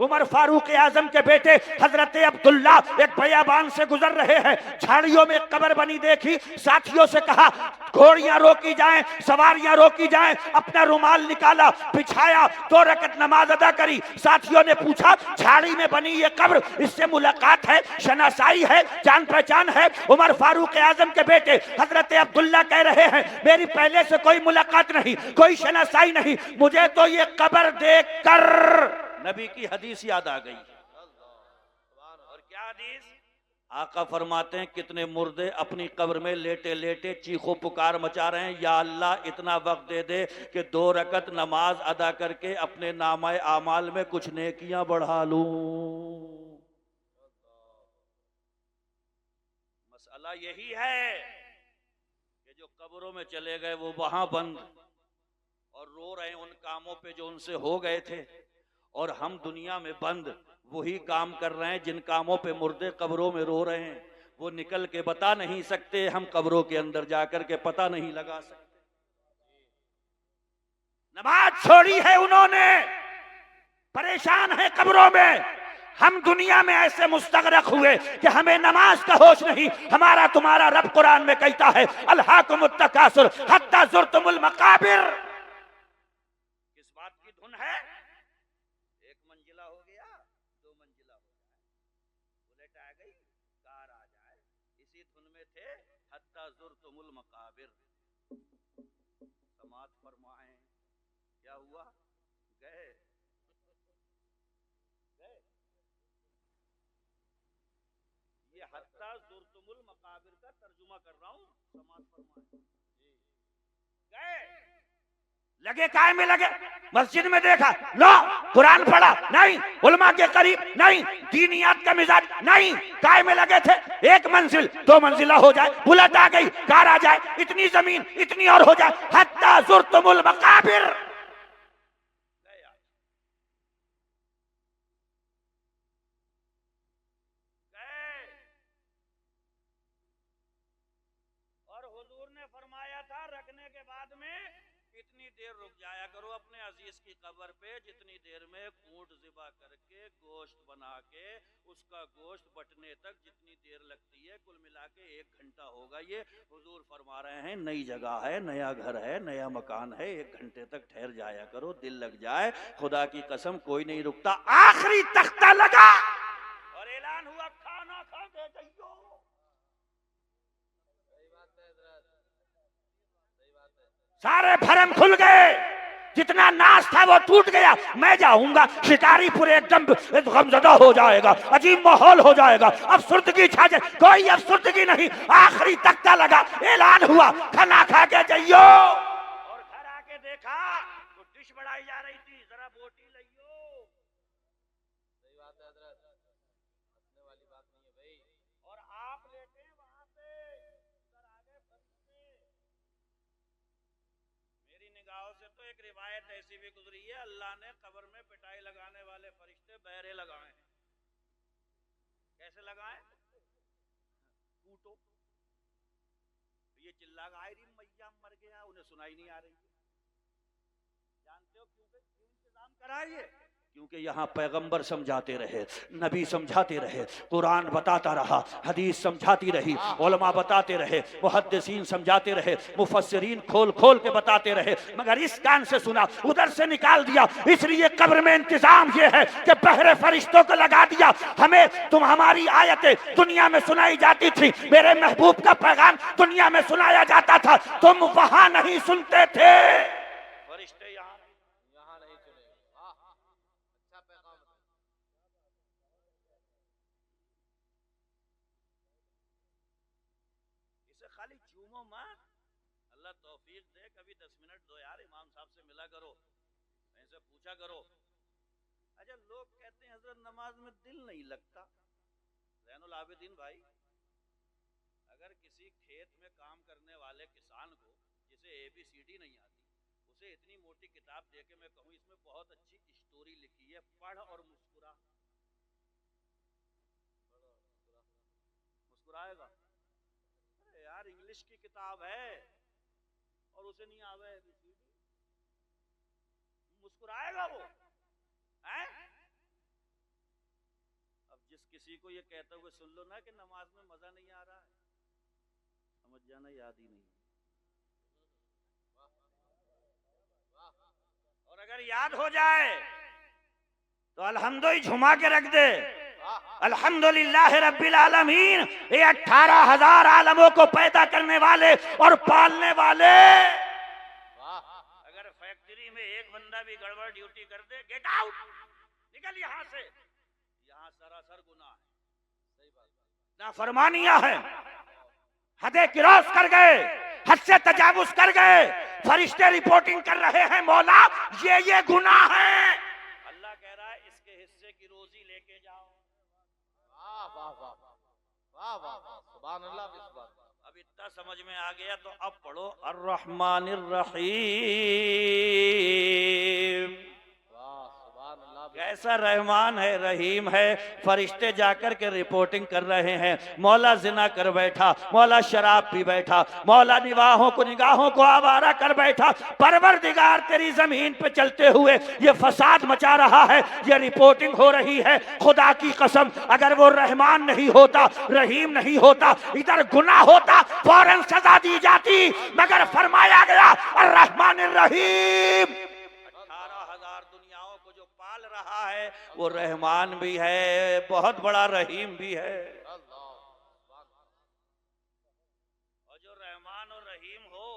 उमर फारूक आजम के बेटे हजरत अब्दुल्ला एक बयाबान से गुजर रहे हैं, झाड़ियों में कब्र बनी देखी, साथियों से कहा घोड़ियां रोकी जाएं, सवारियां रोकी जाएं, अपना रुमाल निकाला, बिछाया, 2 रकत नमाज अदा करी। साथियों ने पूछा झाड़ी में बनी ये कब्र, इससे मुलाकात है, शनासाई है, जान पहचान है? उमर फारूक आजम के बेटे हजरत अब्दुल्ला कह रहे हैं मेरी पहले से कोई मुलाकात नहीं, कोई शनासाई नहीं, मुझे तो ये कब्र देखकर नबी की हदीस याद आ गई। और क्या हदीस? आका फरमाते हैं कितने मुर्दे अपनी कब्र में लेटे लेटे चीखो पुकार मचा रहे हैं, या अल्लाह इतना वक्त दे दे कि 2 रकत नमाज अदा करके अपने नामाए आमाल में कुछ नेकियां बढ़ा लूं। मसला यही है कि जो कब्रों में चले गए वो वहां बंद और रो रहे हैं उन कामों पे जो उनसे हो गए थे, और हम दुनिया में बंद वही काम कर रहे हैं जिन कामों पे मुर्दे कब्रों में रो रहे हैं। वो निकल के बता नहीं सकते, हम कब्रों के अंदर जाकर के पता नहीं लगा सकते। नमाज छोड़ी है उन्होंने, परेशान है कब्रों में। हम दुनिया में ऐसे मुस्तगरक हुए कि हमें नमाज का होश नहीं। हमारा तुम्हारा रब कुरान में कहता है अल्हाकुमुत तकासुर हत्ता ज़ुरतुमुल मकाबिर। किस बात की धुन है? 1 मंजिला हो गया, 2 मंजिला हो जाए, बुलेट आ गई, कार आ जाए, इसी धुन में थे हत्ता ज़ुरतुमुल मकाबिर। समात फरमाएं क्या हुआ? गए ये हत्ता ज़ुरतुमुल मकाबिर का तर्जुमा कर रहा हूं। समात फरमाएं गए, लगे काय में लगे, मस्जिद में देखा लो, कुरान पढ़ा नहीं, उलमा के करीब नहीं, दीनियात का मिजाज नहीं, काय में लगे थे। 1 मंजिल 2 मंजिला हो जाए, बुलेट आ गई, कार आ जाए, इतनी जमीन इतनी और हो जाए, हत्ता ज़ुरतुमुल मकाबिर। और हुजूर ने फरमाया था रखने के बाद में इतनी देर रुक जाया करो अपने अजीज की कब्र पे जितनी देर में ऊंट ज़िबा करके गोश्त बना के उसका गोश्त बटने तक जितनी देर लगती है, कुल मिला के 1 घंटा होगा। ये हुजूर फरमा रहे हैं नई जगह है, नया घर है, नया मकान है, 1 घंटे तक ठहर जाया करो, दिल लग जाए। खुदा की कसम कोई नहीं रुकता। आखिरी तख्ता लगा और ऐलान हुआ खाना खा के जाइयो। सारे भरम खुल गए, जितना नाश था वो टूट गया। मैं जाऊंगा शिकारी पूरे एकदम गमजदा हो जाएगा, अजीब माहौल हो जाएगा, अफसुर्दगी छा जाए। कोई अफसुर्दगी नहीं, आखिरी तख्ता लगा, ऐलान हुआ खाना खा के जाइयो। और घर आके देखा तो डिश बढ़ाई जा रही थी, जरा बोटी लियो। सही बात है हजरत, हंसने वाली बात नहीं है भाई। और आप लेटे वहां पे उधर आगे मेरी निगाहों से तो एक रिवायत ऐसी भी गुजरी है, अल्लाह ने कब्र में पिटाई लगाने वाले फरिश्ते बहरे लगाए। कैसे लगाए? कूटो। ये चिल्ला गायरी मैया मर गया, उन्हें सुनाई नहीं आ रही। जानते हो क्यों इंतजाम कराइए? क्योंकि यहाँ पैगंबर समझाते रहे, नबी समझाते रहे, कुरान बताता रहा, हदीस समझाती रही, उलमा बताते रहे, मुहद्दिसीन समझाते रहे, मुफस्सिरीन खोल खोल के बताते रहे, मगर इस कान से सुना उधर से निकाल दिया। इसलिए कब्र में इंतजाम ये है कि बहरे फरिश्तों को लगा दिया। हमें तुम हमारी आयतें दुनिया में सुनाई जाती थी, मेरे महबूब का पैगाम दुनिया में सुनाया जाता था, तुम वहां नहीं सुनते थे। फरिश्ते यहाँ नहीं सुने। अच्छा पैगाम। इसे खाली चूमो मत, अल्लाह तौफीक दे, कभी 10 मिनट दो यार, इमाम साहब से मिला करो, इनसे पूछा करो। अच्छा लोग कहते हैं हजरत नमाज में दिल नहीं लगता। ज़ैनुल आबिदीन भाई, अगर किसी खेत में काम करने वाले किसान को जिसे ABCD नहीं आती, उसे इतनी मोटी किताब देके मैं कहूँ इसमें बहुत अच्छी स्टोरी लिखी है, पढ़ और मुस्कुरा, मुस्कुराएगा? अरे यार इंग्लिश की किताब है और उसे नहीं आवे ABCD, मुस्कुराएगा वो? हैं? जिस किसी को ये कहते हुए सुन लो ना कि नमाज में मजा नहीं आ रहा है, समझ जाना याद ही नहीं। और अगर याद हो जाए तो अल्हम्दुलिल्लाह झुमा के रख दे, अल्हम्दुलिल्लाह रब्बिल आलमीन, ये 18,000 आलमों को पैदा करने वाले और पालने वाले। अगर फैक्ट्री में एक बंदा भी गड़बड़ ड्यूटी कर दे, गेट आउट, निकल यहां से, यहां सरासर गुनाह है, सही बात, नाफरमानियां है, हदें क्रॉस कर गए, हद से तजावुज कर गए, फरिश्ते रिपोर्टिंग कर रहे हैं मौला ये गुनाह है। अल्लाह कह रहा है इसके हिस्से की रोजी लेके जाओ। वाह वाह वाह वाह वाह वाह, सुभान अल्लाह बिस्मिल्लाह। अब इतना समझ में आ गया तो अब पढ़ो अर्रहमानिर रहीम। कैसा रहमान है, रहीम है। फरिश्ते जाकर के रिपोर्टिंग कर रहे हैं, मौला जिना कर बैठा, मौला शराब पी बैठा, मौला निगाहों को आवारा कर बैठा। परवरदिगार तेरी जमीन पे चलते हुए ये फसाद मचा रहा है, ये रिपोर्टिंग हो रही है। खुदा की कसम अगर वो रहमान नहीं होता, रहीम नहीं होता, इधर गुनाह होता, फौरन सजा दी जाती, मगर फरमाया गया अर्रहमानिर रहीम। रहा है वो रहमान भी है, बहुत बड़ा रहीम भी है। और जो रहमान और रहीम हो,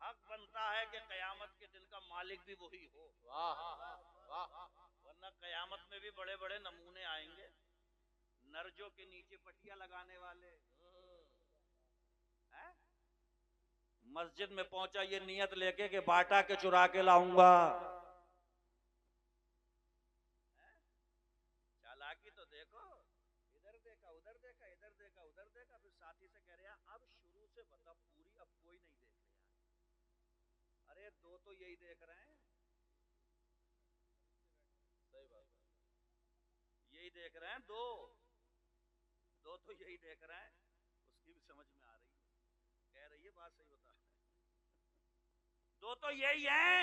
हक बनता है कि कयामत के दिन का मालिक भी वही हो। वरना कयामत में भी बड़े बड़े नमूने आएंगे, नरजों के नीचे पटिया लगाने वाले। मस्जिद में पहुंचा ये नियत लेके कि बाटा के चुरा के लाऊंगा। तो देखो, इधर देखा, उधर देखा, इधर देखा, उधर देखा, फिर साथी से कह रहे हैं अब शुरू से बता पूरी, अब कोई नहीं देख रहा। अरे दो तो यही देख रहे हैं, सही बात, यही देख रहे हैं, दो तो यही देख रहे हैं। उसकी भी समझ में आ रही है, कह रही है बात सही बता, दो तो यही हैं।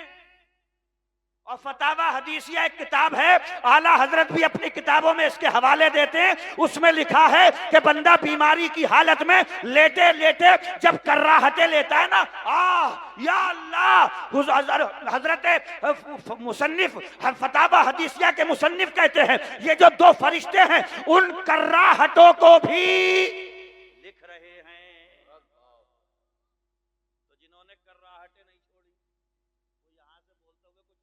और फतावा हदीसिया एक किताब है, आला हजरत भी अपनी किताबों में इसके हवाले देते हैं। उसमें लिखा है कि बंदा बीमारी की हालत में लेटे लेटे जब कर्राहते लेता है ना, या अल्लाह, हजरत मुसन्निफ फतावा हदीसिया के मुसन्निफ कहते हैं ये जो दो फरिश्ते हैं उन कर्राहतों को भी लिख रहे हैं। तो जिन्होंने कर्राहतें नहीं छोड़ी वो यहां से बोलते हुए कुछ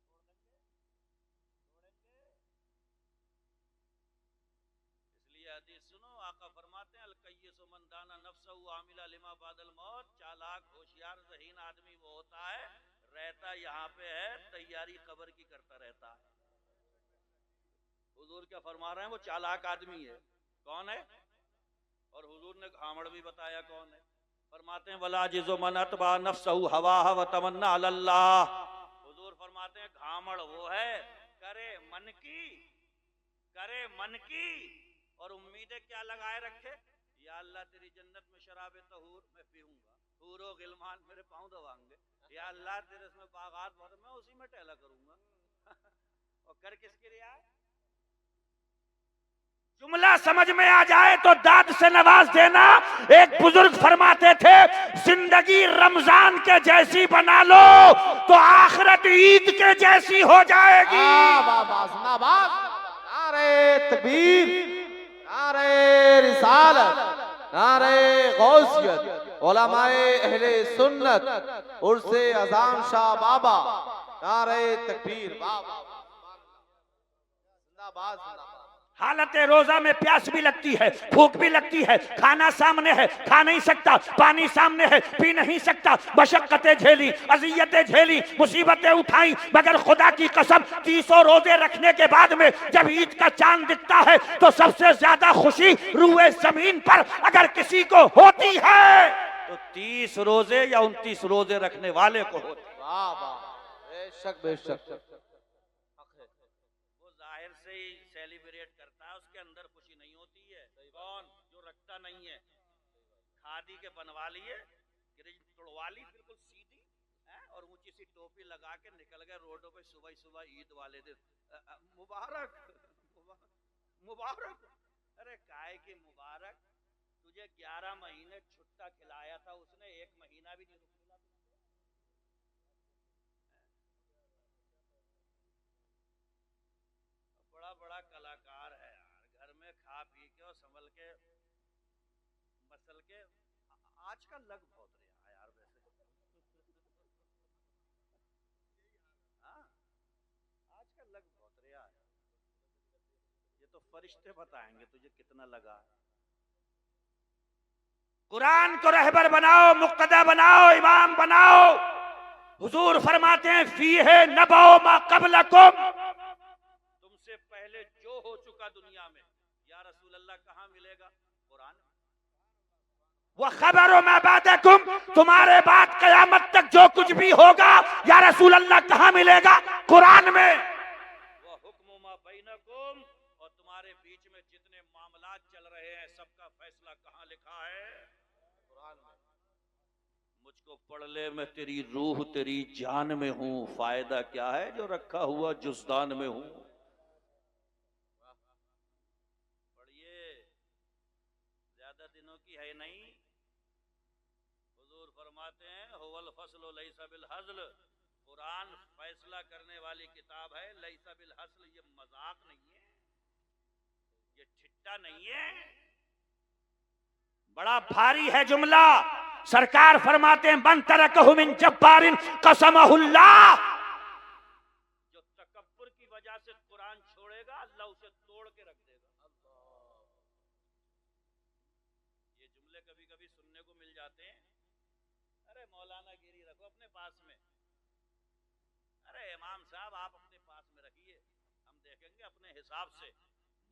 छोड़ देंगे? इसलिए हदीस सुनो, आका फरमाते हैं अल-कय्यिसु मन दाना नफ्सहु आमिला लिमा बादल मौत। चालाक होशियार ज़हीन आदमी वो होता है, रहता यहाँ पे है, तैयारी कब्र की करता रहता है। हुजूर क्या फरमा रहे हैं, वो चालाक आदमी है। कौन है? और हुजूर ने घामड़ भी बताया कौन है। फरमाते हैं वला जिज़ो मन अतबा नफ्सहु हवाहा व तमन्ना अल्लाह। हुजूर फरमाते हैं घामड़ वो है करे मन की और उम्मीदें क्या लगाए रखे, या अल्लाह तेरी जन्नत में शराबे तहूर मैं पीऊंगा, हूरो गिलमान मेरे पांव दबाएंगे, या अल्लाह तेरे इसमें बागात भर मैं उसी में टहला करूंगा। और कर किसकी रिया? जुमला समझ में आ जाए तो दाद से नवाज देना। एक बुजुर्ग फरमाते थे जिंदगी रमजान के जैसी बना लो तो आखिरत ईद के जैसी हो जाएगी। नारे तकबीर, नारे रिसालत, नारे गौसियत, उलमाए अहले सुन्नत, उर्से अज़ाम शाह बाबा, नारे तकबीर, जिंदाबाद। हालत रोजा में प्यास भी लगती है, भूख भी लगती है, खाना सामने है खा नहीं सकता, पानी सामने है पी नहीं सकता, मशक्कतें झेली, अजियतें झेली, मुसीबतें उठाई, मगर खुदा की कसम 300 रोजे रखने के बाद में जब ईद का चांद दिखता है तो सबसे ज्यादा खुशी रूए जमीन पर अगर किसी को होती है तो 30 रोजे या 29 रोजे रखने वाले को होती है। वाह वाह, बेशक बेशक। सेलिब्रेट करता है, उसके अंदर खुशी नहीं होती है। कौन? जो रखता नहीं है। खादी के बनवा लिए, तोड़वा ली बिल्कुल सीधी और ऊंची सी टोपी लगा के निकल गए रोडों पे सुबह सुबह ईद वाले दिन। मुबारक मुबारक, अरे काय की मुबारक, तुझे 11 महीने छुट्टा खिलाया था उसने, 1 महीना भी नहीं रुका। बड़ा बड़ा कलाकार है यार, घर में खा पी के और संभल के मसल के। आज का लग बहुत रहा है यार वैसे। हाँ, आज का लग बहुत रहा है। ये तो फरिश्ते बताएंगे तुझे कितना लगा। कुरान को रहबर बनाओ, मुक्तदा बनाओ, इमाम बनाओ। हुजूर फरमाते हैं फीहे नबओ मा क़ब्लकुम, तुमसे पहले जो हो चुका दुनिया में, या रसूल अल्लाह कहाँ मिलेगा? कुरान में। व खबरो मा बादकुम, तुम्हारे बाद कयामत तक जो कुछ भी होगा या रसूल अल्लाह कहाँ मिलेगा? कुरान में। वह हुक्म मा बैनकुम, और तुम्हारे बीच में जितने मामलात चल रहे हैं सबका फैसला कहाँ लिखा है? कुरान में। मुझको पढ़ ले, मैं तेरी रूह तेरी जान में हूँ, फायदा क्या है जो रखा हुआ जुज़दान में हूँ। पढ़िए, ज्यादा दिनों की है नहीं। हुजूर फरमाते हैं हुवल फस्ल लैसा बिल हज़ल, कुरान फैसला करने वाली किताब है। लैसा बिल हज़ल, ये मजाक नहीं है, ये ठिट्टा नहीं है। बड़ा भारी है जुमला। सरकार फरमाते हैं मन तरकहु मिन जब्बारिन कसमहुल्लाह, जो तकब्बुर की वजह से कुरान छोड़ेगा अल्लाह उसे तोड़ के रख देगा। ये जुमले कभी कभी सुनने को मिल जाते हैं। अरे मौलाना गिरी रखो अपने पास में, अरे इमाम साहब आप अपने पास में रखिए, हम देखेंगे अपने हिसाब से।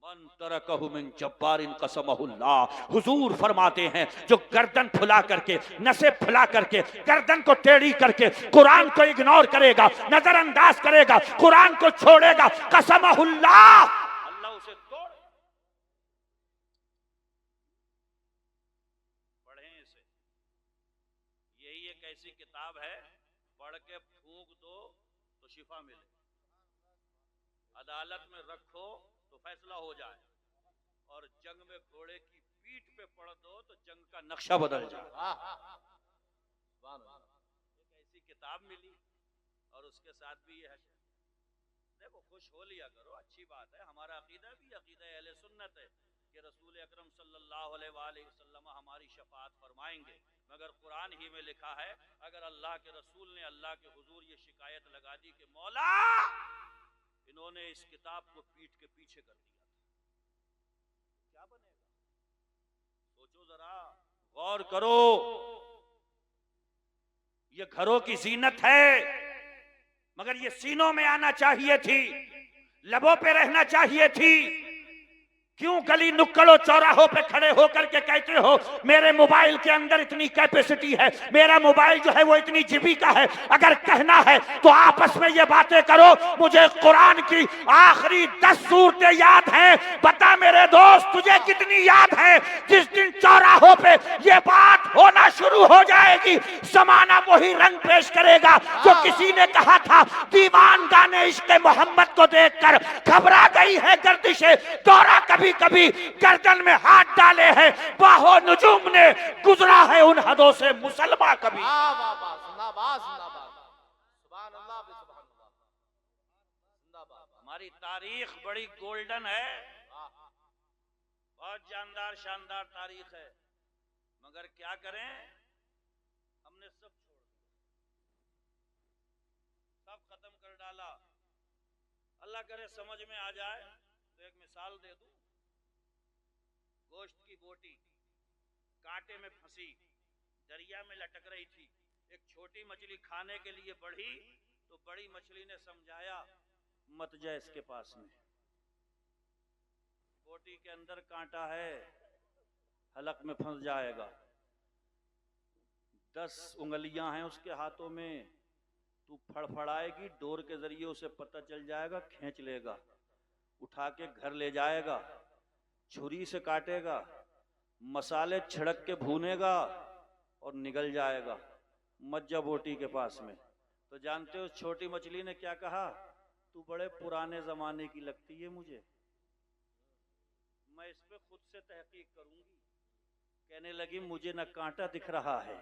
मन तरकहु मिन जब्बारिन कसमहुल्लाह, हुजूर फरमाते हैं जो गर्दन फुला करके, नसें फुला करके, गर्दन को टेढ़ी करके कुरान को इग्नोर करेगा, नजरअंदाज करेगा, कुरान को छोड़ेगा, कसमहुल्लाह, अल्लाह उसे तोड़। पढ़ें इसे, यही एक ऐसी किताब है पढ़ के फूंक दो तो शिफा मिले, अदालत में रखो तो फैसला हो जाए, और जंग में घोड़े की पीठ पे पढ़ दो तो जंग का नक्शा बदल जाए। एक ऐसी किताब मिली और उसके साथ भी ये है। देखो खुश हो लिया करो, अच्छी बात है। हमारा अकीदा भी अकीदा अहले सुन्नत है कि रसूल अकरम सल्लल्लाहु अलैहि वसल्लम हमारी शफाअत फरमाएंगे, मगर कुरान ही में लिखा है अगर अल्लाह के रसूल ने अल्लाह के हुजूर ये शिकायत लगा दी कि मौला इन्होंने इस किताब को पीठ के पीछे कर दिया, क्या बनेगा? सोचो जरा, गौर करो। ये घरों की जीनत है, मगर ये सीनों में आना चाहिए थी, लबों पे रहना चाहिए थी। क्यों गली नुक्कड़ों चौराहों पे खड़े होकर के कहते हो मेरे मोबाइल के अंदर इतनी कैपेसिटी है, मेरा मोबाइल जो है वो इतनी जीबी का है? अगर कहना है तो आपस में ये बातें करो। मुझे कुरान की आखिरी 10 सूरतें याद हैं, बता मेरे दोस्त तुझे कितनी याद है? जिस दिन चौराहों पे ये बात होना शुरू हो जाएगी, जमाना वही रंग पेश करेगा जो किसी ने कहा था दीवान गाने इश्क मोहम्मद को देखकर घबरा गई है गर्दिशे दौरा, कभी कभी गर्दन में हाथ डाले हैं बाहो नुजूम ने, गुजरा है उन हदों से मुसलमान कभी। हमारी तारीख बड़ी गोल्डन है, बहुत जानदार शानदार तारीख है, मगर क्या करें, हमने सब छोड़ दिया, सब खत्म कर डाला। अल्लाह करे समझ में आ जाए तो एक मिसाल दे दूं। गोश्त की बोटी कांटे में फंसी दरिया में लटक रही थी, एक छोटी मछली खाने के लिए बढ़ी तो बड़ी मछली ने समझाया मत जा इसके पास में, बोटी के अंदर कांटा है, हलक में फंस जाएगा। 10 उंगलियां हैं उसके हाथों में, तू फड़फड़ाएगी डोर के जरिए उसे पता चल जाएगा, खींच लेगा, उठा के घर ले जाएगा, छुरी से काटेगा, मसाले छिड़क के भूनेगा और निगल जाएगा। मज्जा बोटी के पास में। तो जानते हो छोटी मछली ने क्या कहा? तू बड़े पुराने जमाने की लगती है मुझे, मैं इस पे खुद से तहकीक करूंगी। कहने लगी मुझे न कांटा दिख रहा है,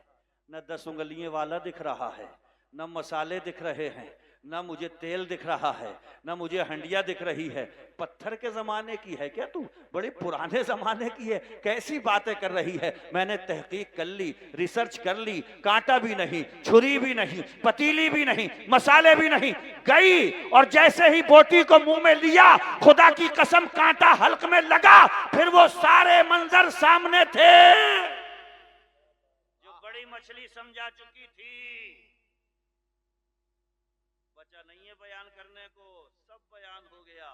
न 10 उंगलियों वाला दिख रहा है, न मसाले दिख रहे हैं, न मुझे तेल दिख रहा है, न मुझे हंडिया दिख रही है। पत्थर के जमाने की है क्या तू? बड़े पुराने जमाने की है, कैसी बातें कर रही है? मैंने तहकीक कर ली, रिसर्च कर ली, कांटा भी नहीं, छुरी भी नहीं, पतीली भी नहीं, मसाले भी नहीं। गई और जैसे ही बोटी को मुंह में लिया, खुदा की कसम कांटा हल्क में लगा। फिर वो सारे मंजर सामने थे जो बड़ी मछली समझा चुकी थी। बचा नहीं है बयान करने को, सब बयान हो गया।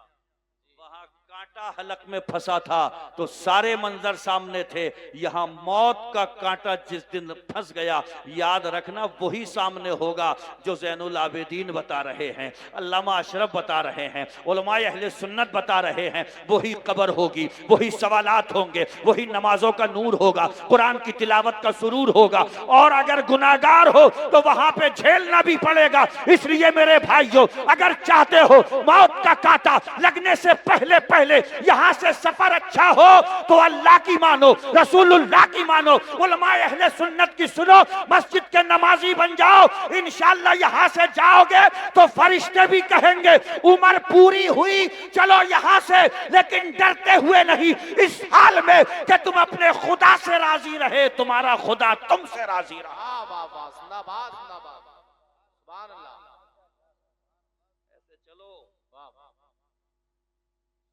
वहां कांटा हलक में फंसा था तो सारे मंजर सामने थे। यहां मौत का कांटा जिस दिन फंस गया, याद रखना वही सामने होगा जो ज़ैनुल आबिदीन बता रहे हैं, अल्लामा अशरफ बता रहे हैं, उलमाए अहले सुन्नत बता रहे हैं। वही कब्र होगी, वही सवालात होंगे, वही नमाजों का नूर होगा, कुरान की तिलावत का सुरूर होगा। और अगर गुनाहगार हो तो वहां पे झेलना भी पड़ेगा। इसलिए मेरे भाइयों, अगर चाहते हो मौत का कांटा लगने से पहले पहले यहां से सफर अच्छा हो तो अल्लाह की मानो, रसूलुल्लाह की मानो, उलमाए अहले सुन्नत की सुनो, मस्जिद के नमाजी बन जाओ। इंशाअल्लाह यहां से जाओगे तो फरिश्ते भी कहेंगे उम्र पूरी हुई, चलो यहां से, लेकिन डरते हुए नहीं, इस हाल में कि तुम अपने खुदा से राजी रहे, तुम्हारा खुदा तुमसे राजी रहा। वाह वाह, जिंदाबाद जिंदाबाद, सुभान अल्लाह। ऐसे चलो, वाह वाह,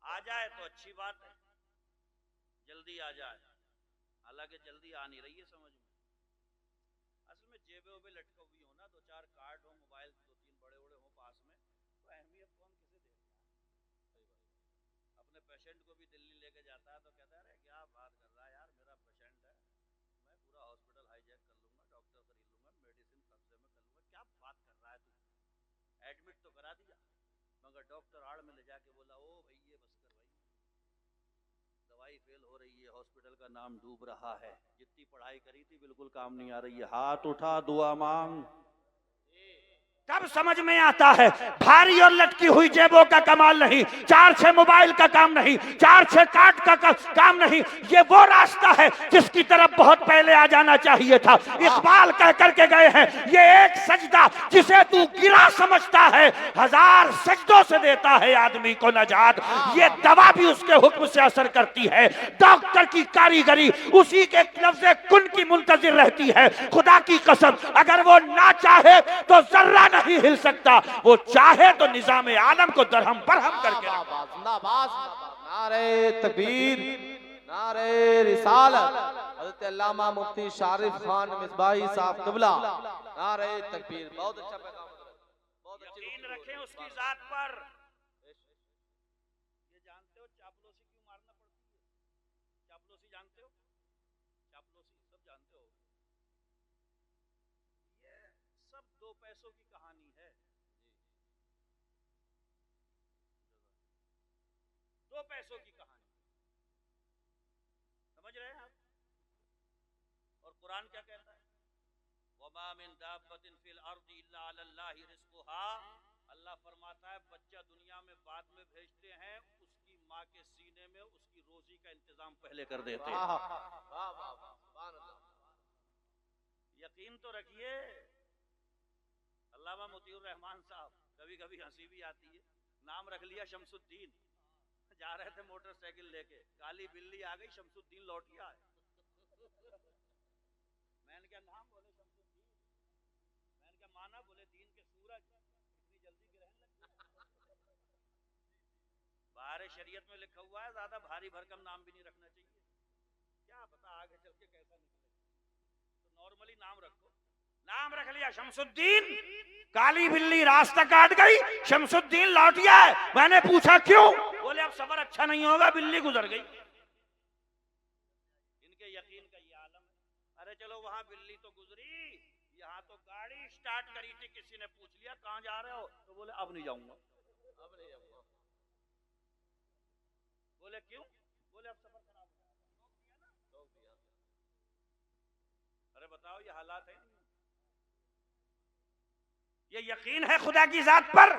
आ जाए तो अच्छी बात है, जल्दी आ जाए। हालांकि जल्दी आ नहीं रही है समझ में। असल में जेबे वेबे लटका हुई हो ना, 2-4 कार्ड हो, मोबाइल 2-3 बड़े बड़े हो पास में, तो अहमियत कौन किसे देता है। अपने पेशेंट को भी दिल्ली लेके जाता है तो कहता है अरे क्या बात कर रहा है यार, मेरा पेशेंट है, मैं पूरा हॉस्पिटल हाईजैक कर लूंगा, डॉक्टर खरीद लूंगा, मेडिसिन कब्जे में कर लूंगा। क्या बात कर रहा है तू? एडमिट तो करा दिया, मगर डॉक्टर आड़ में ले जाके बोला ओ भाई ये बस कर भाई, दवाई फेल हो रही है, हॉस्पिटल का नाम डूब रहा है, जितनी पढ़ाई करी थी बिल्कुल काम नहीं आ रही है, हाथ उठा दुआ मांग। तब समझ में आता है भारी और लटकी हुई जेबों का कमाल नहीं, 4-6 मोबाइल का काम नहीं, 4-6 कार्ड का काम नहीं। ये वो रास्ता है जिसकी तरफ बहुत पहले आ जाना चाहिए था। इकबाल कह करके गए हैं, ये एक सजदा जिसे तू गिरा समझता है, 1000 सजदों से देता है आदमी को नजात। ये दवा भी उसके हुक्म से असर करती है। डॉक्टर की कारीगरी उसी के लफ्ज़े कुन की मुंतजिर रहती है। खुदा की कसम, अगर वो ना चाहे तो जर्रा नहीं हिल सकता, वो चाहे तो निजाम आलम को दरहम बरहम करके रखे। जिंदाबाद, नारे तकबीर, नारे रिसालत, हज़रत अल्लामा मुफ्ती शारिफ खान मिसबाही साहब क़िबला, नारे तकबीर। बहुत अच्छा पैगाम, बहुत अच्छी यकीन रखें उसकी जात पर। ये जानते हो चापलूसी क्यों मारना पड़ती है? चापलूसी जानते हो? चापलूसी सब जानते हो। ये सब 2 पैसों की कहानी है। 2 पैसों की कहानी, समझ रहे हैं आप? और कुरान क्या कहता है? वमा मिन दाब्बतिन फिल अर्दि इल्ला अलल्लाहि रिज़्कुहा। अल्लाह फरमाता है बच्चा दुनिया में बाद में भेजते हैं, उसकी माँ के सीने में उसकी रोजी का इंतजाम पहले कर देते हैं। यकीन तो रखिए। अल्लामा मोतियुर रहमान साहब, कभी कभी हंसी भी आती है, नाम रख लिया शमसुद्दीन। जा रहे थे मोटरसाइकिल लेके, काली बिल्ली आ गई, शमसुद्दीन लौटिया है। मैंने क्या नाम? बोले शमसुद्दीन। मैंने क्या माना? बोले दीन के सूरज, इतनी जल्दी ग्रहण लग गया। बाहर शरीयत में लिखा हुआ है ज्यादा भारी भरकम नाम भी नहीं रखना चाहिए, क्या पता आगे चल के कैसा निकले। तो नॉर्मली नाम रखो। नाम रख लिया शमसुद्दीन, काली बिल्ली रास्ता काट गई, शमसुद्दीन लौटिया है। मैंने पूछा क्यों? बोले अब सफर अच्छा नहीं होगा, बिल्ली गुजर गई। इनके यकीन का ये आलम है। अरे चलो वहां बिल्ली तो गुजरी, यहाँ तो गाड़ी स्टार्ट करी थी, किसी ने पूछ लिया कहां जा रहे हो, तो बोले अब नहीं जाऊंगा। अब नहीं जाऊंगा। बोले क्यों? बोले अब सफर खराब हो गया। अरे बताओ ये हालात है। ये यकीन है खुदा की जात पर।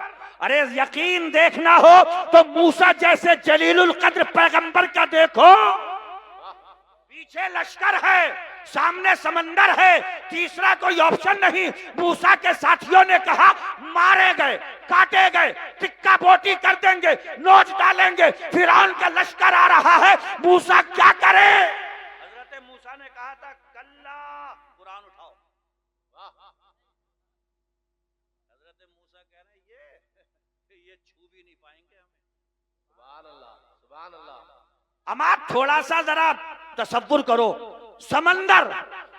अरे यकीन देखना हो तो मूसा जैसे जलीलुल कद्र पैगंबर का देखो। पीछे लश्कर है, सामने समंदर है, तीसरा कोई ऑप्शन नहीं। मूसा के साथियों ने कहा मारे गए, काटे गए, टिक्का बोटी कर देंगे, नोच डालेंगे, फिरौन का लश्कर आ रहा है, मूसा क्या करे। हजरत मूसा ने कहा था कल्ला, कुरान उठाओ। हजरत मूसा कह रहे ये छू भी नहीं पाएंगे हमें। सुभान अल्लाह, सुभान अल्लाह। अब आप थोड़ा सा जरा तसव्वुर करो, समंदर,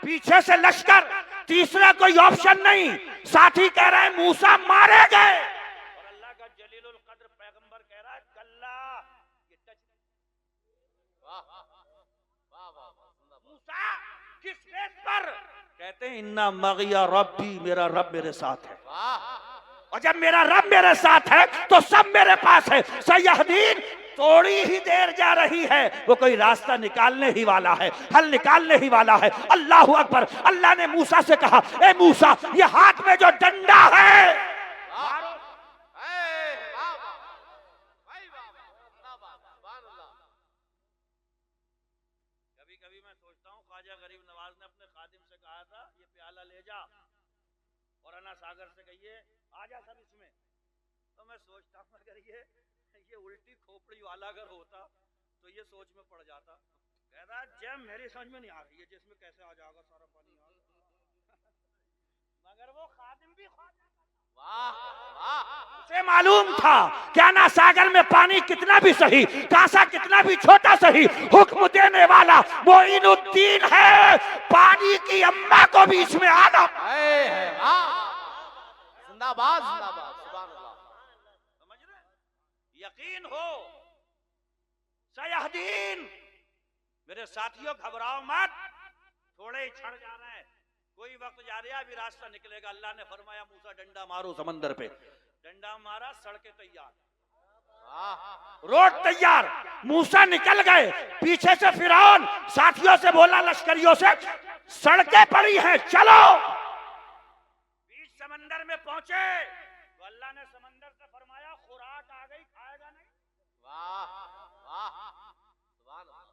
पीछे से लश्कर, तीसरा कोई ऑप्शन नहीं, साथी कह रहे हैं मूसा मारे गए और अल्लाह का जलीलुल कद्र पैगंबर कह रहा है कल्ला। मूसा किस बेस पर कहते हैं इन्ना मगिया रब्बी, मेरा रब मेरे साथ है। और जब मेरा रब मेरे साथ है तो सब मेरे पास है। सयहदीन, थोड़ी ही देर जा रही है, वो कोई रास्ता निकालने ही वाला है, हल निकालने ही वाला है। अल्लाह अकबर। अल्लाह ने मूसा से कहा ए मूसा, ये हाथ में जो डंडा है कभी कभी मैं सोचता हूँ ख्वाजा गरीब नवाज ने अपने खादिम से कहा था ये प्याला ले जा और अन्ना सागर से कहिए आजा सब इसमें। तो मैं सोचता हूँ अगर ये उल्टी खोपड़ी वाला अगर होता तो ये सोच में पड़ जाता। कह रहा जब मेरी समझ में नहीं आ रही है जिसमें कैसे आ जाएगा सारा पानी मगर वो खादिम भी उसे मालूम था क्या ना सागर में पानी कितना भी सही, कासा कितना भी छोटा सही, हुक्म देने वाला मोइनुद्दीन है। पानी की अम्मा को भी इसमें आना जिंदाबाद, जिंदाबाद, सुभान अल्लाह। समझ रहे? यकीन हो सयहदीन। मेरे साथियों घबराओ मत, थोड़े ही क्षण जा रहे हैं, कोई वक्त जा रहा है, अभी रास्ता निकलेगा। अल्लाह ने फरमाया मूसा डंडा मारो समंदर पे। डंडा मारा, सड़कें तैयार, रोड तैयार, मूसा निकल गए। पीछे से फिरौन साथियों से बोला, लश्करियों से, सड़कें पड़ी हैं चलो। बीच समंदर में पहुंचे तो अल्लाह ने समंदर से फरमाया खुराक आ गई, खाएगा नहीं? वाह वाह, सुभान अल्लाह।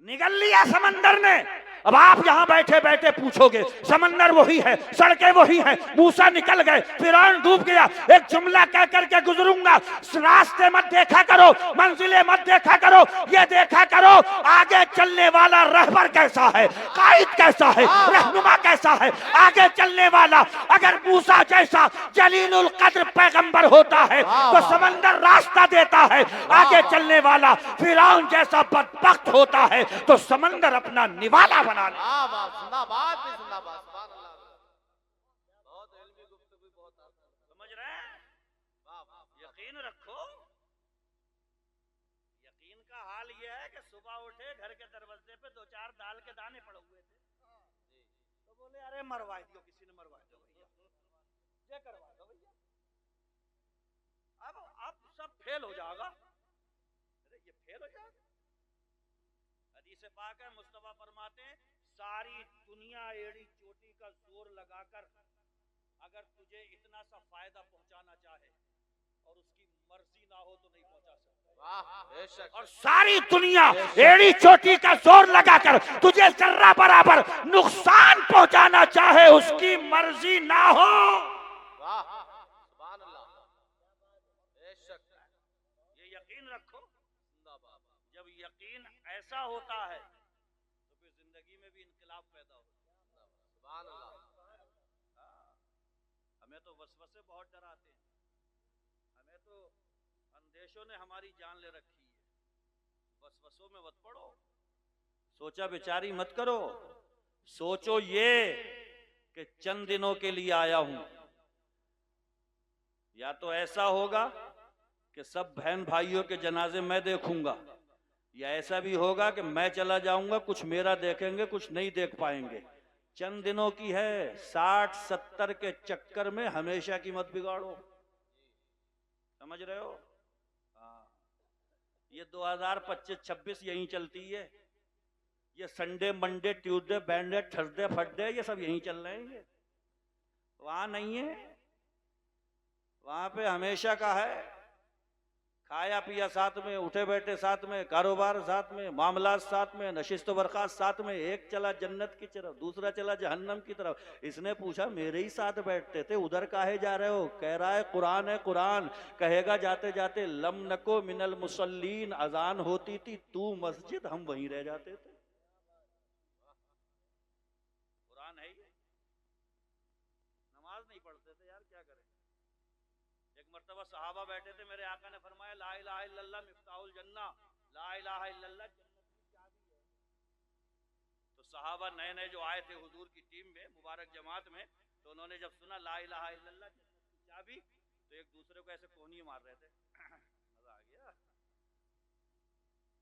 निगल लिया समंदर ने। अब आप यहां बैठे बैठे पूछोगे समंदर वही है, सड़कें वही हैं, मूसा निकल गए, फिरौन डूब गया। एक जुमला कह करके गुजरूंगा, रास्ते मत देखा करो, मंजिलें मत देखा करो, ये देखा करो आगे चलने वाला रहबर कैसा है, कायद कैसा है, रहनुमा कैसा है। आगे चलने वाला अगर मूसा जैसा जलीलुल कद्र पैगंबर होता है तो समंदर रास्ता देता है। आगे चलने वाला फिरौन जैसा बदबख्त होता है तो समंदर अपना निवाला बना ले। जिंदाबाद, जिंदाबाद, सुभान अल्लाह। बहुत इल्मी गुफ्तगू, बहुत समझ रहे हैं? यकीन रखो। यकीन का हाल यह है कि सुबह उठे, घर के दरवाजे पे दो चार दाल के दाने पड़े हुए थे, तो बोले अरे मरवा दो, किसी ने मरवा दो भैया, ये करवा दो भैया। अब सब फेल हो जाएगा। अरे ये फेल हो जाएगा। हदीस पाक है, मुस्तफा फरमाते हैं सारी दुनिया एड़ी चोटी का जोर लगाकर अगर तुझे इतना सा फायदा पहुंचाना चाहे और उसकी मर्जी ना हो तो नहीं पहुंचा सकता। और सारी दुनिया एड़ी चोटी का जोर लगाकर तुझे जर्रा बराबर नुकसान पहुंचाना चाहे उसकी मर्जी ना हो। ये यकीन रखो। जब यकीन ऐसा होता है तो फिर जिंदगी में भी इनकलाब पैदा होता है। हमें तो वसवसे बहुत डराते हैं, हमें तो अंदेशों ने हमारी जान ले रखी है। वसवसों में मत पड़ो, सोचा बेचारी मत करो। सोचो ये कि चंद दिनों के लिए आया हूं, या तो ऐसा होगा कि सब बहन भाइयों के जनाजे मैं देखूंगा, या ऐसा भी होगा कि मैं चला जाऊंगा, कुछ मेरा देखेंगे, कुछ नहीं देख पाएंगे। चंद दिनों की है, 60-70 के चक्कर में हमेशा की मत बिगाड़ो। समझ रहे हो? हाँ, ये 2025-26 यहीं चलती है। ये Sunday Monday Tuesday Wednesday Thursday Friday ये सब यहीं चल रहे हैं, ये वहां नहीं है। वहां पे हमेशा का है, खाया पिया साथ में, उठे बैठे साथ में, कारोबार साथ में, मामला साथ में, नशिस्त बरखास्त साथ में। एक चला जन्नत की तरफ, दूसरा चला जहन्नम की तरफ। इसने पूछा मेरे ही साथ बैठते थे, उधर काहे जा रहे हो? कह रहा है कुरान है, कुरान कहेगा जाते जाते लम नको मिनल मुसल्लीन, अजान होती थी तू मस्जिद, हम वहीं रह जाते थे। कुरान है ये, नमाज नहीं पढ़ते थे यार, क्या करें। एक मर्तबा सहाबा बैठे थे, मेरे आका ने फरमाया ला इलाहा इल्लल्लाह मिफ्ताहुल जन्ना, ला इलाहा इल्लल्लाह जन्नत की चाबी है। तो सहाबा नए नए जो आए थे हुजूर की टीम में, मुबारक जमात में, तो उन्होंने जब सुना ला इलाहा इल्लल्लाह जन्नत की चाबी, तो एक दूसरे को ऐसे कोहनी मार रहे थे। मजा आ गया।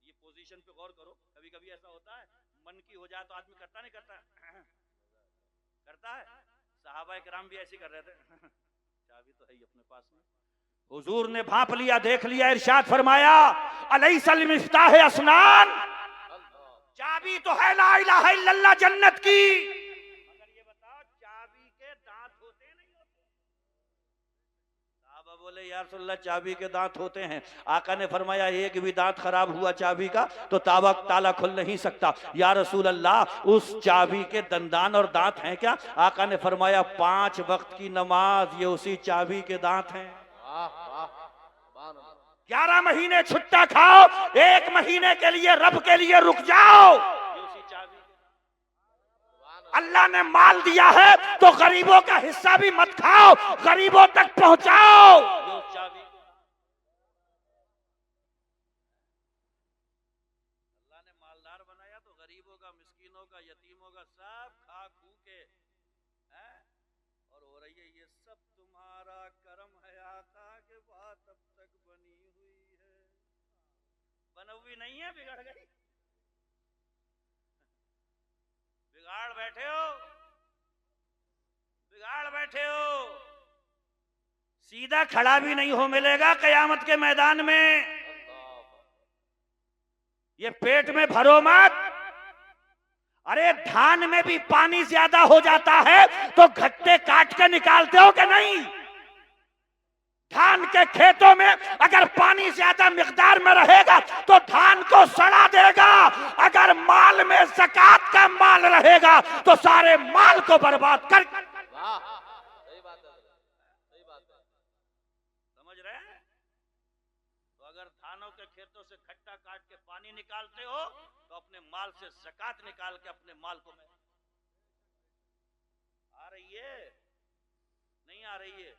ये पोजीशन पे गौर करो, कभी कभी ऐसा होता है मन की हो जाए तो आदमी करता नहीं करता करता है। सहाबा किराम भी ऐसे कर रहे थे। चाबी तो है ही अपने पास में। हुजूर ने भांप लिया, देख लिया, इरशाद फरमाया अलैसल मिफ्ताह असनान, चाबी तो है ला इलाहा इल्लल्लाह जन्नत की। मगर ये बताओ चाबी के दांत होते नहीं होते? साहबा बोले या रसूल अल्लाह चाबी के दांत होते हैं। आका ने फरमाया एक भी दांत खराब हुआ चाबी का तो ताला खुल नहीं सकता। या रसूल अल्लाह उस चाबी के दंदान और दांत हैं क्या? आका ने फरमाया 5 वक्त की नमाज ये उसी चाबी के दांत हैं। 11 महीने छुट्टा खाओ, 1 महीने के लिए रब के लिए रुक जाओ। ये उसी चाबी अल्लाह ने माल दिया है तो गरीबों का हिस्सा भी मत खाओ, गरीबों तक पहुंचाओ। ये उस चाबी अल्लाह ने मालदार बनाया तो गरीबों का, मिस्कीनों का, यतीमों का सब खा खू के हैं। और हो रही है ये सब तुम्हारा करम है आका के बात अब तक बनी हुई है। बन हुई नहीं है, बिगड़ गई। बिगाड़ बैठे हो, बिगाड़ बैठे हो। सीधा खड़ा भी नहीं हो मिलेगा कयामत के मैदान में। ये पेट में भरो मत। अरे धान में भी पानी ज्यादा हो जाता है तो गट्टे काट के निकालते हो कि नहीं? धान के खेतों में अगर पानी ज्यादा मिकदार में रहेगा तो धान को सड़ा देगा, अगर माल में ज़कात का माल रहेगा तो सारे माल को बर्बाद कर। सही बात है, सही बात है। समझ रहे हैं? तो अगर धानों के खेतों से खट्टा काट के पानी निकालते हो तो अपने माल से ज़कात निकाल के अपने माल को में आ रही है, नहीं आ रही है?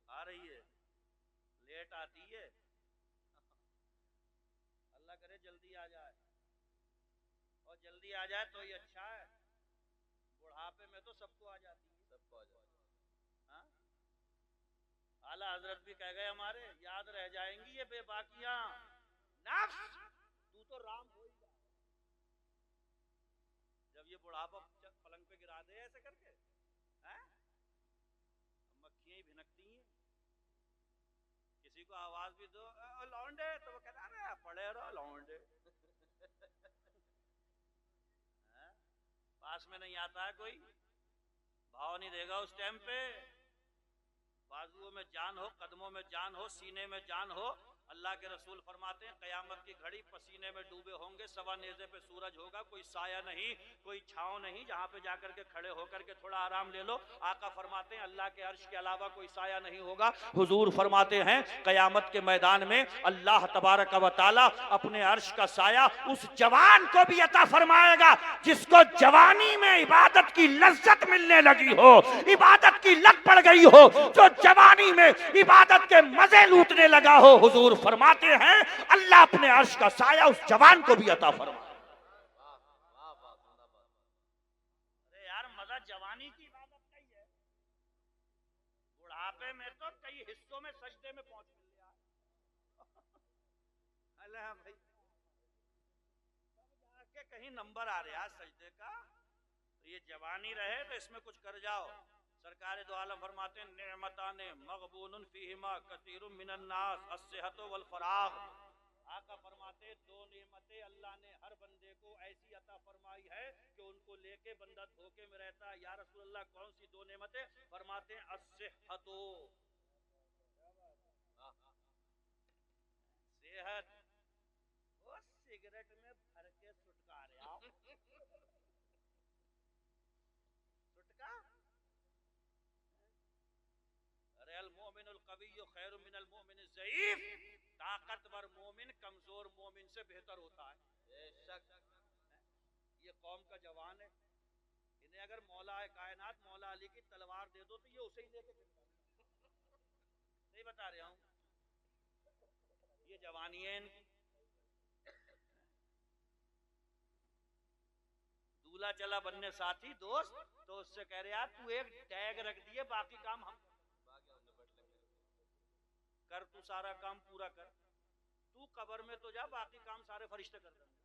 आ रही है, लेट आती है। अल्लाह करे जल्दी आ जाए, और जल्दी आ जाए तो ही अच्छा है। बुढ़ापे में तो सबको आ जाती है, सबको आ जाती है। हाँ? आला हजरत भी कह गए हमारे, याद रह जाएंगी ये बेबाकियां। नफ्स तू तो राम हो ही जा। जब ये बुढ़ापा पलंग पे गिरा दे ऐसे करके, हैं? मक्खियां ही भिनकती हैं। किसी को आवाज भी दो लौंडे, तो वो कहता है पड़े रहो लौंडे। पास में नहीं आता है कोई, भाव नहीं देगा उस टाइम पे। बाजुओं में जान हो, कदमों में जान हो, सीने में जान हो। अल्लाह के रसूल फरमाते हैं कयामत की घड़ी पसीने में डूबे होंगे, सवा नेज़े पे सूरज होगा, कोई साया नहीं, कोई छांव नहीं, जहां पे जाकर के खड़े होकर के थोड़ा आराम ले लो। आका फरमाते हैं अल्लाह के अर्श के अलावा कोई साया नहीं होगा। हुजूर फरमाते हैं कयामत के मैदान में अल्लाह तबारक व तआला अपने अर्श का साया उस जवान को भी अता फरमाएगा जिसको जवानी में इबादत की लज्जत मिलने लगी हो, इबादत की लत पड़ गई हो, जो जवानी में इबादत के मजे लूटने लगा हो। हुजूर फरमाते हैं अल्लाह अपने अर्श का साया उस जवान को भी अता फरमा। अरे यार मजा जवानी की इबादत का ही है, बुढ़ापे में तो कई हिस्सों में सजदे में पहुंच गया। अल्लाह भाई जाके कहीं नंबर आ रहा सजदे का, तो ये जवानी रहे तो इसमें कुछ कर जाओ। सरकार दो आलम फरमाते हैं नेमताने मगबूनुन फीहिमा कसीरुम मिनन नास अस्सिहतु वल फराग। आका फरमाते 2 नेमतें अल्लाह ने हर बंदे को ऐसी अता फरमाई है कि उनको लेके बंदा धोखे में रहता है। या रसूल अल्लाह कौन सी 2 नेमतें? फरमाते हैं अस्सिहतु, सेहत वो सिगरेट में भर के सुटकारे आप सुटका अरे अल मोमिनुल कविय्यु खैरुम मिनल मोमिनिज ज़ईफ ताकतवर मोमिन कमजोर मोमिन से बेहतर होता है। बेशक ये कौम का जवान है, इन्हें अगर मौला कायनात मौला अली की तलवार दे दो तो ये उसे ही लेके चलता है। नहीं बता रहा हूं, ये जवानी है इनकी। दूल्हा चला बनने साथी दोस्त तो उससे कह रहे यार तू एक टैग रख दिए बाकी काम हम कर, तू सारा काम पूरा कर, तू कब्र में तो जा बाकी काम सारे फरिश्ते कर देंगे।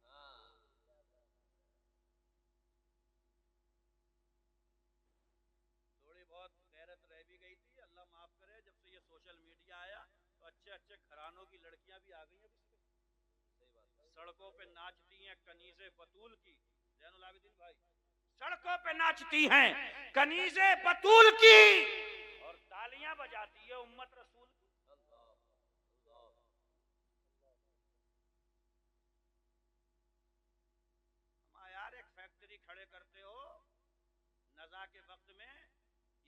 थोड़ी बहुत गैरत रह भी गई थी, अल्लाह माफ करे, जब से ये सोशल मीडिया आया तो अच्छे अच्छे घरानों की लड़कियां भी आ गई हैं। सही बात, सड़कों पे नाचती हैं कनीज़े बतूल की। ज़ैनुल आबिदीन भाई सड़कों पे नाचती हैं कनीज़े बतूल की और तालियां बजाती है उम्मत रसूल की। यार एक फैक्ट्री खड़े करते हो नज़ा के वक्त में,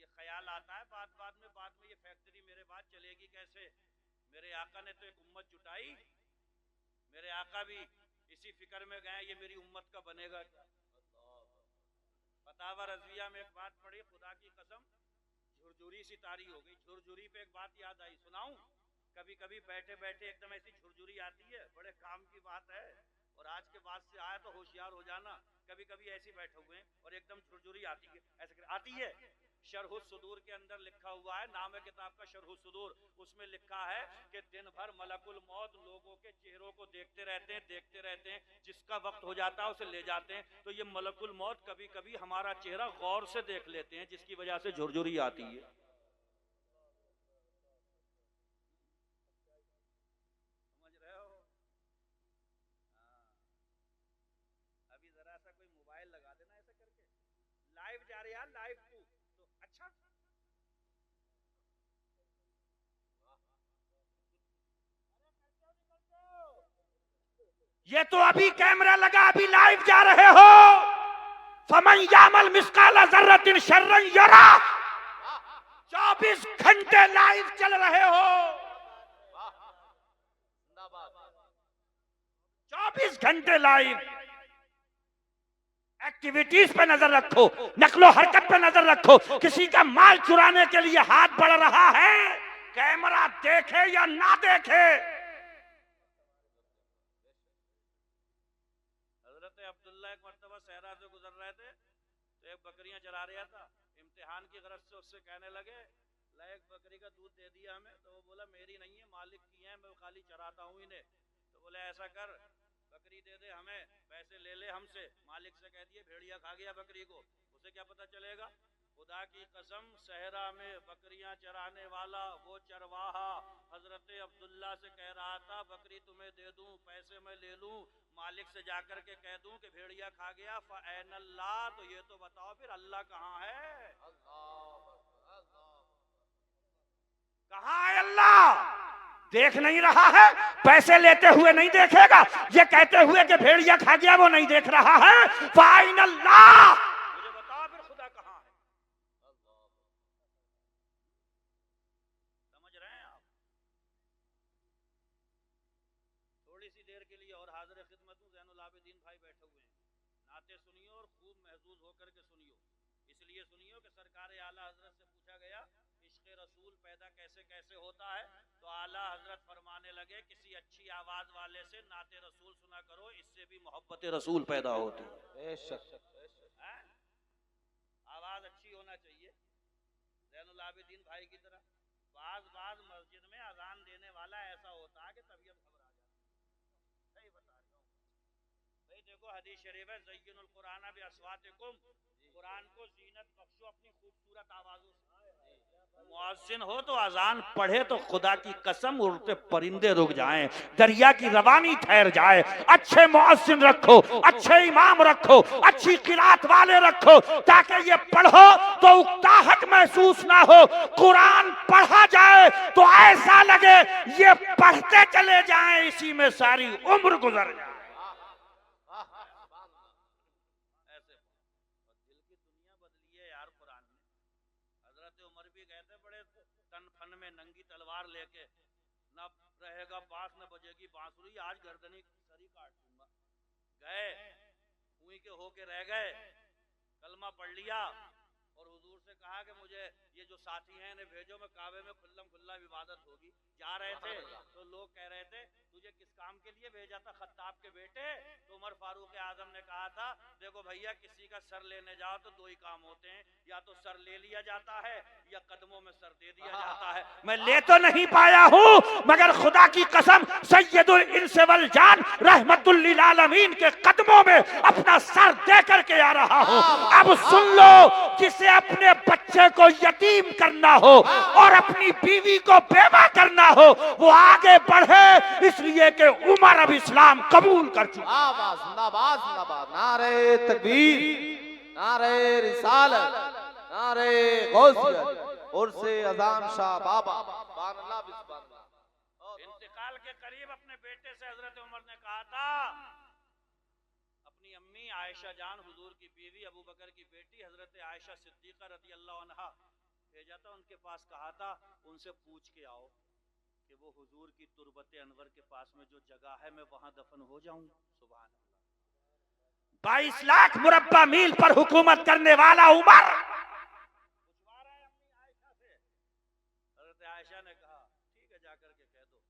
ये ख्याल आता है बाद में ये फैक्ट्री मेरे बाद चलेगी कैसे। मेरे आका ने तो एक उम्मत जुटाई, मेरे आका भी इसी फिक्र में गए ये मेरी उम्मत का बनेगा क्या। फतावा रज़विया में एक बात पढ़ी, खुदा की कसम झुरझुरी सी तारी हो गई। झुरझुरी पे एक बात याद आई, सुनाऊं? कभी कभी बैठे बैठे एकदम ऐसी झुरझुरी आती है, बड़े काम की बात है और आज के बाद से आए तो होशियार हो जाना। कभी कभी ऐसी बैठे हुए और एकदम झुरझुरी आती है, ऐसे आती है। शरहुस सुदूर के अंदर लिखा हुआ है, नाम है किताब का शरहुस सुदूर, उसमें लिखा है कि दिन भर मलकुल मौत लोगों के चेहरों को देखते रहते हैं, जिसका वक्त हो जाता है उसे ले जाते हैं। तो ये मलकुल मौत कभी कभी हमारा चेहरा गौर से देख लेते हैं, जिसकी वजह से झुरझुरी आती है। समझ रहे हो? अभी जरा सा कोई मोबाइल लगा देना ऐसा करके, लाइव जा रहे यार, लाइव तू तो अच्छा। ये तो अभी कैमरा लगा, अभी लाइव जा रहे हो। फमन यामल मिस्काला ज़र्रतिन शर्रन यरा, 24 घंटे लाइव चल रहे हो। 24 घंटे लाइव। एक्टिविटीज पे नजर रखो, नकलो हरकत पे नजर रखो। किसी का माल चुराने के लिए हाथ बढ़ रहा है, कैमरा देखे या ना देखे। हजरत अब्दुल्ला एक मर्तबा सहरा से गुजर रहे थे तो एक बकरियां चरा रहा था, इम्तिहान की गरज से उससे कहने लगे ला एक बकरी का दूध दे दिया हमें। तो वो बोला मेरी नहीं है, मालिक की है, मैं खाली चराता हूँ इन्हें। तो बोले ऐसा कर बकरी दे दे हमें, पैसे ले ले हमसे। मालिक से कह दिए भेड़िया खा गया बकरी को, उसे क्या पता चलेगा। खुदा की कसम सहरा में बकरियां चराने वाला वो चरवाहा हजरत अब्दुल्ला से कह रहा था बकरी तुम्हें दे दूं, पैसे मैं ले लूं, मालिक से जाकर के कह दूं कि भेड़िया खा गया। फ़अैन अल्लाह, तो ये तो बताओ फिर अल्लाह कहाँ है? कहाँ है अल्लाह? देख नहीं रहा है, पैसे लेते हुए नहीं देखेगा, ये कहते हुए कि भेड़िया खा गया वो नहीं देख रहा है। फ़अैन अल्लाह, मुझे बताओ फिर खुदा कहाँ है? समझ रहे हैं आप? थोड़ी सी देर के लिए और हाजिर खिदमत हूँ, ज़ैनुल आबिदीन भाई बैठे हुए हैं, नाते सुनियो और खूब महसूस होकर के सुनियो। इसलिए सुनियो कि सरकार आला हजरत से पूछा गया इश्क़ रसूल पैदा कैसे कैसे होता है, तो आला हजरत फरमाने लगे किसी अच्छी आवाज वाले से नाते रसूल सुना करो, इससे भी मोहब्बत रसूल पैदा होती है। आवाज अच्छी होना चाहिए ज़ैनुल आबिदीन भाई की तरह। बाज मस्जिद में अजान देने वाला ऐसा होता है कि तबीयत घबरा जाती है। सही बता रहा हूँ भाई, देखो हदीस शरीफ है ज़य्यिनुल कुरान बिअस्वातिकुम, कुरान को जीनत बख्शो अपनी खूबसूरत आवाजों से। मुअज्जिन हो तो अजान पढ़े तो खुदा की कसम उड़ते परिंदे रुक जाएं, दरिया की रवानी ठहर जाए। अच्छे मुअज्जिन रखो, अच्छे इमाम रखो, अच्छी किरात वाले रखो, ताकि ये पढ़ो तो उकताहट महसूस ना हो। कुरान पढ़ा जाए तो ऐसा लगे ये पढ़ते चले जाएं, इसी में सारी उम्र गुजर जाए। ऐसे दिल की दुनिया बदली है यार कुरान ने। हजरत उमर भी गए थे बड़े तन फन में नंगी तलवार लेके, न रहेगा बांस न बजेगी बांसुरी, आज गर्दनी सरी काट दूंगा। गए हुई के होके रह गए, कलमा पढ़ लिया और हुजूर से कहा कि मुझे ये जो साथी हैं इन्हें भेजो, मैं काबे में खुल्लम खुल्ला इबादत होगी। जा रहे थे तो लोग कह रहे थे तुझे किस काम के लिए भेजा था खत्ताब के बेटे? तो उमर फारूक आजम ने कहा था देखो भैया, किसी का सर लेने जाओ तो दो ही काम होते हैं, या तो सर ले लिया जाता है या कदमों में सर दे दिया जाता है। मैं ले तो नहीं पाया हूँ, मगर खुदा की कसम सैयदुल इंस वल जान रहमतुल लिल आलमीन के कदमों में अपना सर दे करके आ रहा हूँ। अब सुन लो, जिसे अपने बच्चे को यतीम करना हो और अपनी बीवी को बेवा करना हो, वो आगे बढ़े, इसलिए कि उमर अब इस्लाम कबूल कर चुका। जिंदाबाद जिंदाबाद, नारे तकबीर, नारे रिसालत, नारे गौसियत, उर्से अज़ाम शाह बाबा। इंतकाल के करीब अपने बेटे से हजरत उमर ने कहा था, अपनी अम्मी आयशा जान हुजूर की बीवी, अबू बकर की बेटी हजरत आयशा सिद्दीका रज़ी अल्लाह अन्हा भेजा था उनके पास, कहा था उनसे पूछ के आओ कि वो हुजूर की तुरबत अनवर के पास में जो जगह है मैं वहां दफन हो जाऊं। सुभान अल्लाह। 22 लाख मुरब्बा मील पर हुकूमत करने वाला उमर पूछवा रहा है अपनी आयशा से। हजरत आयशा ने कहा ठीक है, जाकर के कह दो।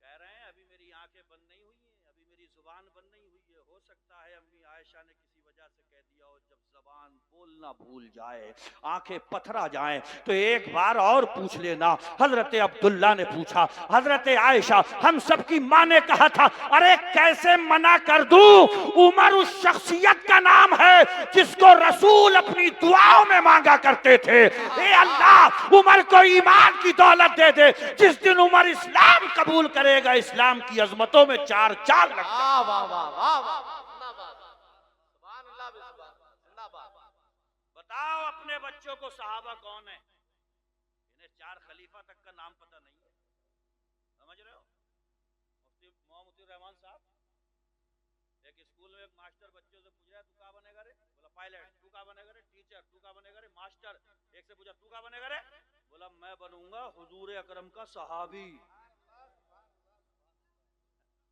कह रहे हैं अभी मेरी आंखें बंद नहीं हुई हैं, अभी मेरी जुबान बंद नहीं हुई है, हो सकता है अम्मी आयशा ने किसी वजह से कह दिया हो। जब जबान बोलना भूल जाए, आंखें पथरा जाएं, तो एक बार और पूछ लेना। हजरत अब्दुल्ला ने पूछा, हजरत आयशा हम सबकी माँ ने कहा था, अरे कैसे मना कर दूं? उमर उस शख्सियत का नाम है जिसको रसूल अपनी दुआओं में मांगा करते थे। ए अल्लाह, उमर को ईमान की दौलत दे दे। जिस दिन उमर इस्लाम कबूल करेगा, इस्लाम की अजमतों में चार चांद लगेगा। बताओ अपने बच्चों को सहाबा कौन है? इन्हें चार खलीफा तक का नाम पता नहीं है, समझ रहे हो? मुफ्ती मोहम्मद रहमान साहब एक स्कूल में एक मास्टर बच्चों से पूछ रहा है तू क्या बनेगा रे? बोला पायलट। तू क्या बनेगा रे? टीचर। तू क्या बनेगा रे? मास्टर। एक से पूछा तू क्या बनेगा रे? बोला मैं बनूंगा हुजूर अकरम का सहाबी।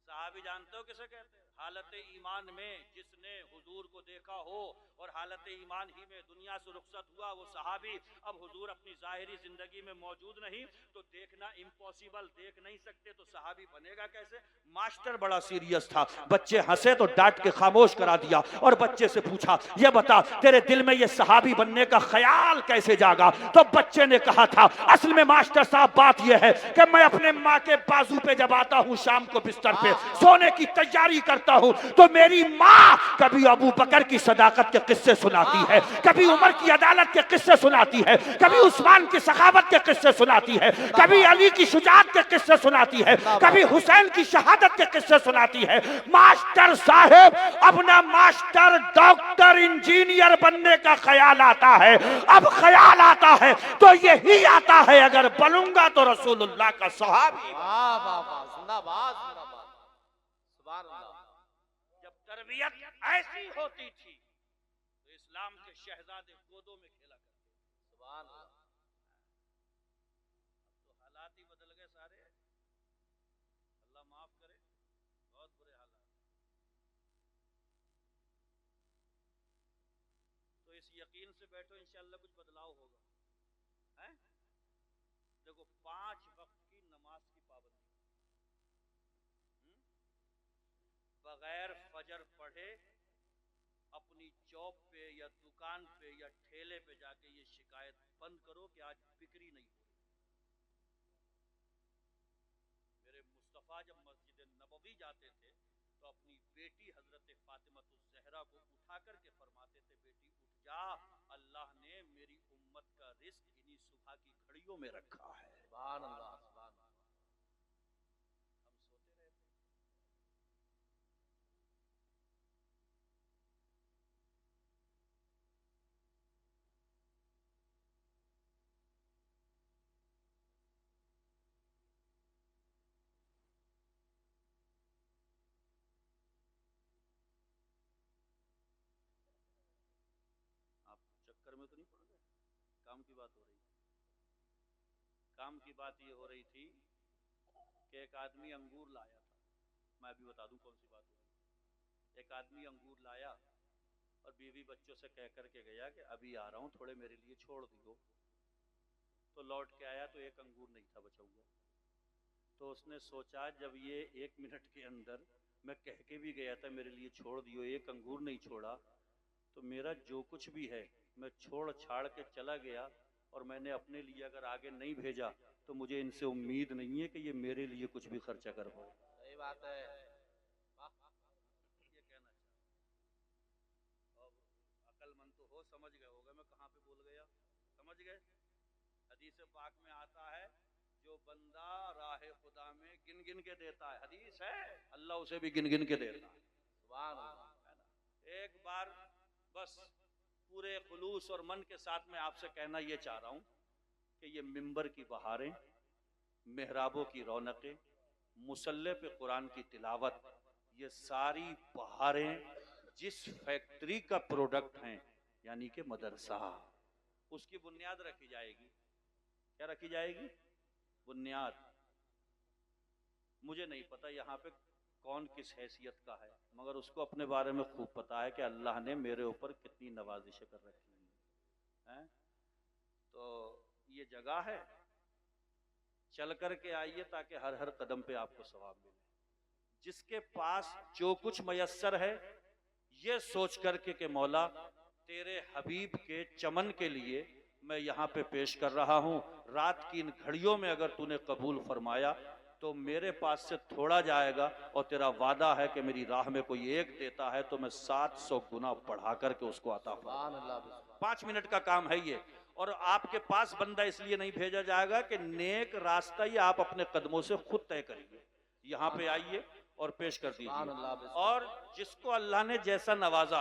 सहाबी जानते हो किसे कहते हैं? हालत ईमान में जिसने हुजूर को देखा हो और हालत ईमान ही में दुनिया से रुखसत हुआ, वो सहाबी। अब हुजूर अपनी जाहिरी जिंदगी में मौजूद नहीं तो देखना इम्पॉसिबल, देख नहीं सकते, तो सहाबी बनेगा कैसे? मास्टर बड़ा सीरियस था, बच्चे हंसे तो डांट के खामोश करा दिया और बच्चे से पूछा ये बता तेरे दिल में ये सहाबी बनने का ख्याल कैसे जागा? तो बच्चे ने कहा था असल में मास्टर साहब बात यह है कि मैं अपने माँ के बाजू पे जब आता हूँ शाम को बिस्तर पे सोने की तैयारी करता हूं, तो मेरी माँ कभी अबू बकर की सदाकत के किस्से सुनाती है, कभी उमर की अदालत के किस्से सुनाती है, कभी उस्मान की सखावत के किस्से सुनाती है, कभी अली की शुजाअत के किस्से सुनाती है, कभी हुसैन की शहादत के किस्से सुनाती है। मास्टर साहब अपना मास्टर डॉक्टर इंजीनियर बनने का ख्याल आता है। अब ख्याल आता है तो यही आता है अगर बनूंगा तो रसूलुल्लाह का सहाबी। वाह वाह वाह, जिंदाबाद जिंदाबाद, सुभान अल्लाह। जब तरबियत ऐसी होती थी तो इस्लाम के शहजादे गोदों में खेला करते थे। सुभान अल्लाह। तो हालात ही बदल गए सारे, अल्लाह माफ करे, बहुत बुरे हालात। तो इस यकीन से बैठो इंशाअल्लाह कुछ बदलाव होगा, हैं? देखो 5 वक्त की नमाज की पाबंदी, बगैर फजर पढ़े अपनी जॉब पे या दुकान पे या ठेले पे जाके ये शिकायत बंद करो कि आज बिक्री नहीं हो रही। मेरे मुस्तफ़ा जब मस्जिद नबवी जाते थे तो अपनी बेटी हजरत फातिमतुज ज़हरा को उठा करके फरमाते थे बेटी उठ जा, अल्लाह ने मेरी उम्मत का रिज़्क रिस्क इन्हीं सुबह की घड़ियों में रखा है। सुभान अल्लाह, सुभान अल्लाह। हम सोते रहते हैं। आप चक्कर में तो नहीं पड़ गए? काम की बात हो रही, काम की बात ये हो रही थी कि एक आदमी अंगूर लाया था। मैं अभी बता दूं कौन सी बात हो रही। एक आदमी अंगूर लाया और बीवी बच्चों से कह करके गया कि अभी आ रहा हूं, थोड़े मेरे लिए छोड़ दियो। तो लौट के आया तो एक अंगूर नहीं था बचा हुआ। तो उसने सोचा जब ये 1 मिनट के अंदर मैं कह के भी गया था मेरे लिए छोड़ दियो, एक अंगूर नहीं छोड़ा, तो मेरा जो कुछ भी है मैं छोड़ छाड़ के चला गया और मैंने अपने लिए अगर आगे नहीं भेजा तो मुझे इनसे उम्मीद नहीं है कि ये मेरे लिए कुछ भी खर्चा कर पाए। सही बात है। ये कहना चाहता। अब अकलमंद तो हो, समझ गए होगा मैं कहाँ पे बोल गया, समझ गए? हदीस पाक में आता है जो बंदा राह खुदा में गिन गिन के देता है, हदीस है, अल्लाह उसे भी गिन गिन के देता है। सुभान अल्लाह। है ना? एक बार बस पूरे खुलूस और मन के साथ में आपसे कहना ये चाह रहा हूं कि ये मिंबर की बहारें, मेहराबों की रौनकें, मुसल्ले पे कुरान की तिलावत, ये सारी बहारें जिस फैक्ट्री का प्रोडक्ट हैं यानी कि मदरसा, उसकी बुनियाद रखी जाएगी। क्या रखी जाएगी? बुनियाद। मुझे नहीं पता यहाँ पे कौन किस हैसियत का है, मगर उसको अपने बारे में खूब पता है कि अल्लाह ने मेरे ऊपर कितनी नवाजिशें कर रखी हैं। तो ये जगह है, चल कर के आइए ताकि हर हर कदम पे आपको सवाब मिले। जिसके पास जो कुछ मयस्सर है ये सोच करके कि मौला तेरे हबीब के चमन के लिए मैं यहाँ पे पेश कर रहा हूँ, रात की इन घड़ियों में अगर तूने कबूल फरमाया तो मेरे पास से थोड़ा जाएगा और तेरा वादा है कि मेरी राह में कोई एक देता है तो मैं 700 गुना बढ़ा करके उसको अता फरमाऊंगा। 5 मिनट का काम है ये। और आपके पास बंदा इसलिए नहीं भेजा जाएगा कि नेक रास्ता ही आप अपने कदमों से खुद तय करिए। यहाँ पे आइए और पेश कर दीजिए। और जिसको अल्लाह ने जैसा नवाजा